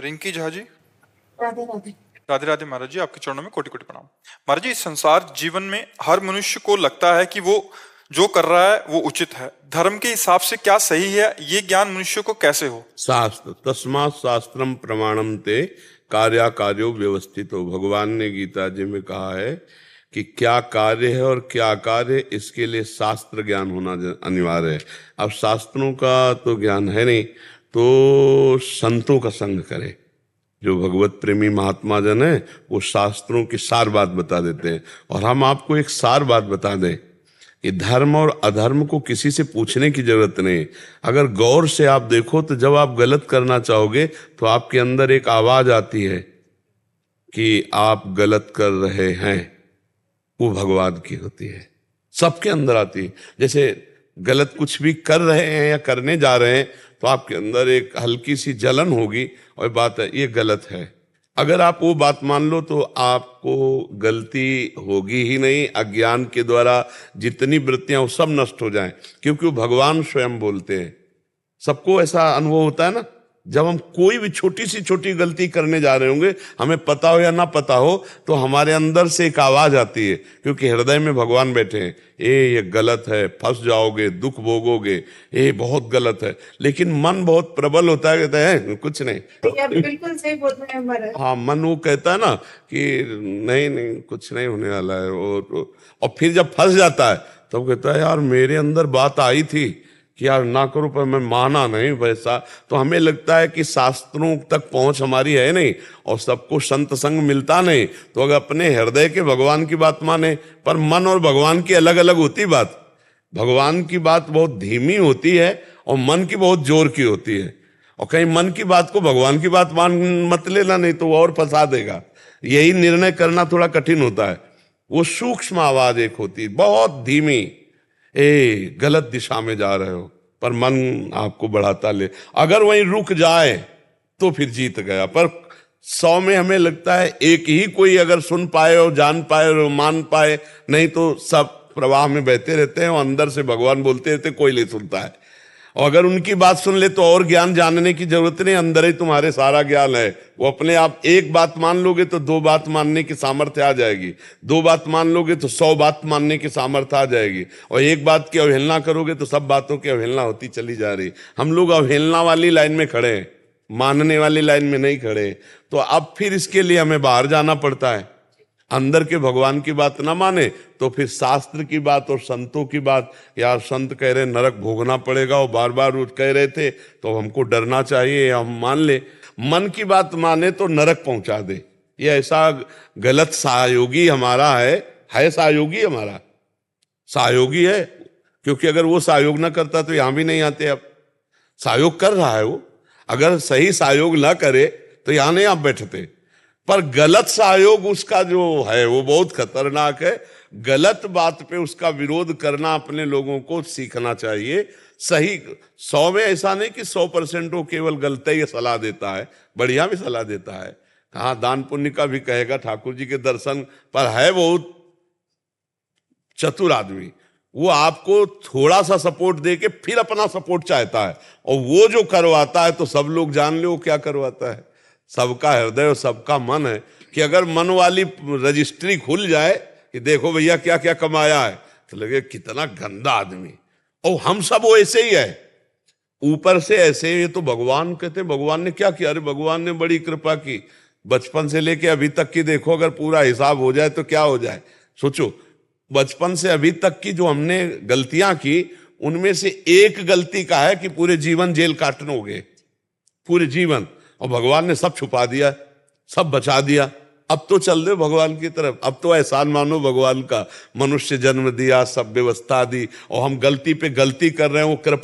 रिंकी झा जी, राधे राधे। राधे राधे महाराज जी, आपके चरणों में कोटि कोटि प्रणाम। महाराज जी, संसार जीवन में हर मनुष्य को लगता है कि वो जो कर रहा है वो उचित है। धर्म के हिसाब से क्या सही है, ये ज्ञान मनुष्य को कैसे हो? शास्त्र तस्मात् शास्त्रम प्रमाणम ते कार्या कार्यो व्यवस्थित हो। भगवान ने गीता जी में कहा है कि क्या कार्य है और क्या कार्य, इसके लिए शास्त्र ज्ञान होना अनिवार्य है। अब शास्त्रों का तो ज्ञान है नहीं, तो संतों का संग करे। जो भगवत प्रेमी महात्मा जन है वो शास्त्रों की सार बात बता देते हैं। और हम आपको एक सार बात बता दें कि धर्म और अधर्म को किसी से पूछने की जरूरत नहीं। अगर गौर से आप देखो तो जब आप गलत करना चाहोगे तो आपके अंदर एक आवाज आती है कि आप गलत कर रहे हैं, वो भगवान की होती है, सबके अंदर आती है। जैसे गलत कुछ भी कर रहे हैं या करने जा रहे हैं तो आपके अंदर एक हल्की सी जलन होगी और बात है ये गलत है। अगर आप वो बात मान लो तो आपको गलती होगी ही नहीं। अज्ञान के द्वारा जितनी वृत्तियां वो सब नष्ट हो जाएं, क्योंकि वो भगवान स्वयं बोलते हैं। सबको ऐसा अनुभव होता है ना, जब हम कोई भी छोटी सी छोटी गलती करने जा रहे होंगे, हमें पता हो या ना पता हो, तो हमारे अंदर से एक आवाज आती है, क्योंकि हृदय में भगवान बैठे हैं। ये गलत है, फंस जाओगे, दुख भोगोगे, ये बहुत गलत है। लेकिन मन बहुत प्रबल होता है, कहता है कुछ नहीं। आप बिल्कुल सही बोल रहे हैं महाराज। हाँ, मन वो कहता है ना कि नहीं नहीं कुछ नहीं होने वाला है। और फिर जब फंस जाता है तब कहता है यार मेरे अंदर बात आई थी कि यार ना करो, पर मैं माना नहीं वैसा। तो हमें लगता है कि शास्त्रों तक पहुंच हमारी है नहीं और सबको संत संग मिलता नहीं, तो अगर अपने हृदय के भगवान की बात माने। पर मन और भगवान की अलग अलग होती बात। भगवान की बात बहुत धीमी होती है और मन की बहुत जोर की होती है। और कहीं मन की बात को भगवान की बात मान मत लेना, नहीं तो वो और फंसा देगा। यही निर्णय करना थोड़ा कठिन होता है। वो सूक्ष्म आवाज एक होती है, बहुत धीमी, गलत दिशा में जा रहे हो, पर मन आपको बढ़ाता ले। अगर वहीं रुक जाए तो फिर जीत गया। पर 100 में हमें लगता है एक ही कोई अगर सुन पाए और जान पाए और मान पाए, नहीं तो सब प्रवाह में बहते रहते हैं और अंदर से भगवान बोलते रहते, कोई नहीं सुनता है। और अगर उनकी बात सुन ले तो और ज्ञान जानने की जरूरत नहीं, अंदर ही तुम्हारे सारा ज्ञान है। वो अपने आप एक बात मान लोगे तो 2 बात मानने की सामर्थ्य आ जाएगी, 2 बात मान लोगे तो 100 बात मानने की सामर्थ्य आ जाएगी, और एक बात की अवहेलना करोगे तो सब बातों की अवहेलना होती चली जा रही। हम लोग अवहेलना वाली लाइन में खड़े हैं, मानने वाली लाइन में नहीं खड़े। तो अब फिर इसके लिए हमें बाहर जाना पड़ता है। अंदर के भगवान की बात ना माने तो फिर शास्त्र की बात और संतों की बात, यार संत कह रहे नरक भोगना पड़ेगा और बार बार वो कह रहे थे तो हमको डरना चाहिए, हम मान ले। मन की बात माने तो नरक पहुंचा दे। ये ऐसा गलत सहयोगी हमारा है सहयोगी हमारा सहयोगी है, क्योंकि अगर वो सहयोग ना करता तो यहां भी नहीं आते। अब सहयोग कर रहा है वो, अगर सही सहयोग ना करे तो यहां नहीं आप बैठते। पर गलत सहयोग उसका जो है वो बहुत खतरनाक है। गलत बात पे उसका विरोध करना अपने लोगों को सीखना चाहिए। सही 100 में ऐसा नहीं कि 100% वो केवल गलत ही सलाह देता है, बढ़िया भी सलाह देता है। हाँ, दान पुण्य का भी कहेगा, ठाकुर जी के दर्शन पर है बहुत चतुर आदमी। वो आपको थोड़ा सा सपोर्ट दे के फिर अपना सपोर्ट चाहता है, और वो जो करवाता है तो सब लोग जान लो क्या करवाता है। सबका हृदय और सबका मन है कि अगर मन वाली रजिस्ट्री खुल जाए कि देखो भैया क्या क्या कमाया है, तो लगे कितना गंदा आदमी। और हम सब वो ऐसे ही है, ऊपर से ऐसे। ये तो भगवान कहते हैं भगवान ने क्या किया? अरे भगवान ने बड़ी कृपा की, बचपन से लेके अभी तक की देखो, अगर पूरा हिसाब हो जाए तो क्या हो जाए। सोचो, बचपन से अभी तक की जो हमने गलतियां की, उनमें से एक गलती का है कि पूरे जीवन जेल काटने हो गए, पूरे जीवन। और भगवान ने सब छुपा दिया, सब बचा दिया। अब तो चल दे भगवान की तरफ। अब तो एहसान मानो भगवान का, मनुष्य जन्म दिया, सब व्यवस्था दी, और हम गलती पे गलती कर रहे हैं। वो कृपा